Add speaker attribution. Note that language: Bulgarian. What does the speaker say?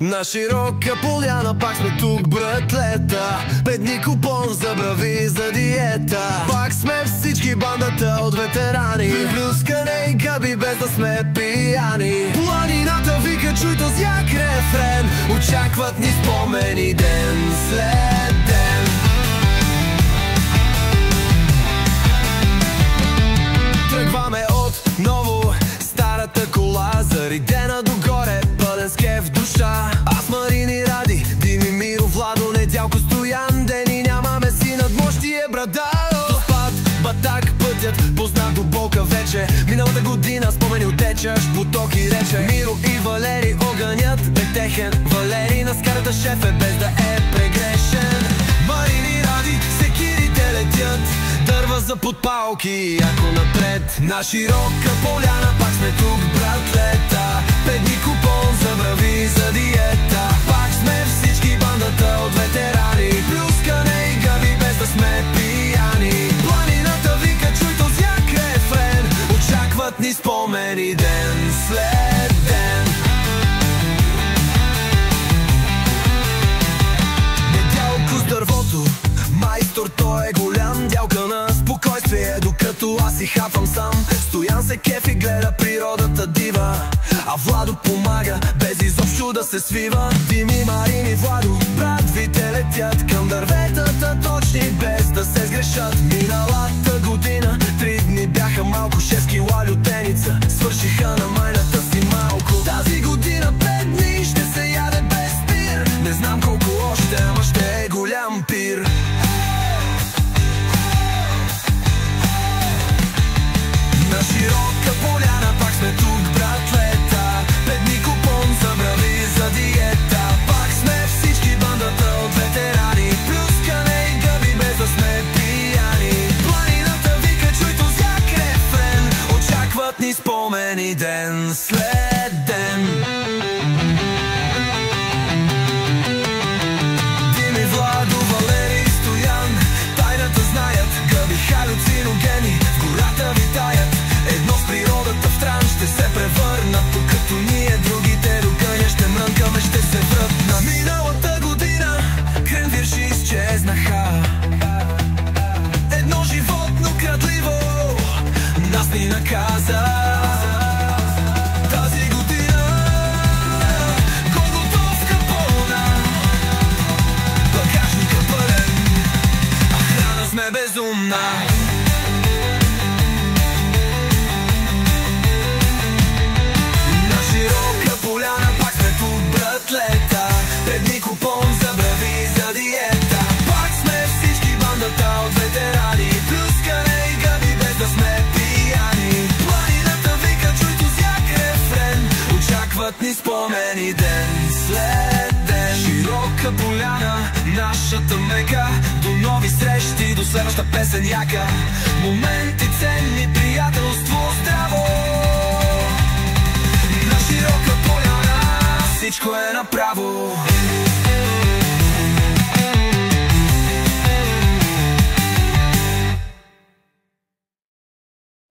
Speaker 1: На широка поляна пак сме тук, братлета. Бедни купон забрави за диета. Пак сме всички бандата от ветерани. Плюскане и гъби без да сме пияни. Планината вика, чуй този як рефрен. Очакват ни спомени ден след ден. Тръгваме отново старата кола, заридена догоре, пълен с кеф душа. Аз, Марини, Ради, Дими, Миро, Владо, Недялко, Стоян, Дени, нямаме си надмощие, брада. То спад, батак, пътят, познат до болка вече. Миналата година спомени отечаш, поток и рече. Миро и Валери, огънят е техен. Валери на скарата шеф е без да е прегрешен. Марини, Ради, секирите летят, дърва за подпалки, яко напред. На широка поляна пак сме тук, братлета. Бедни купон забрави за диета. Пак сме всички бандата от ветерани. Плюскане и гъби без да сме пияни. Планината вика, чуй този як рефрен. Очакват ни спомени ден след ден. Недялко с дървото, майстор, той е голям. Дялка на спокойствие, докато аз си хапвам сам. Стоян се кефи, гледа природата дива, а Владо помага, без изобщо да се свива. Дими, Марини, Владо, братвите летят към дърветата точни, без да се сгрешат. Миналата година 3 дни бяха малко, 6 кила лютеница свършиха на майната си малко. Тази година 5 дни ще се яде без пир. Не знам колко още, ама ще е голям пир. На широка поляна пак сме тук, братлета. Бедни купон забрави за диета. Пак сме всички бандата от ветерани. Плюскане и гъби без да сме пияни. Планината вика, чуй този як рефрен. Очакват ни спомени ден след ден. Дими, Владо, Валери, Стоян, тайната знаят, гъби халюциногени в гората витаят. Едно с природата в тран ще се превърнат, докато ние другите до къня ще мрънкаме, ще се врътна. Миналата година кренвирши изчезнаха. Едно животно крадливо нас ни наказа. Тази година голготовка пълна, багажника пълен, а храна сме безумна. Поляна пак сме тук, братлета. Бедни купон забрави за диета. Пак сме всички бандата от ветерани. Плюскане и гъби без да сме пияни. Планината вика, чуй този як рефрен. Очакват ни спомени ден след ден. Широка поляна, нашата мека. До нови срещи, до следваща песен яка. Моменти ценни, приятелство здраво. На широка поляна всичко е направо.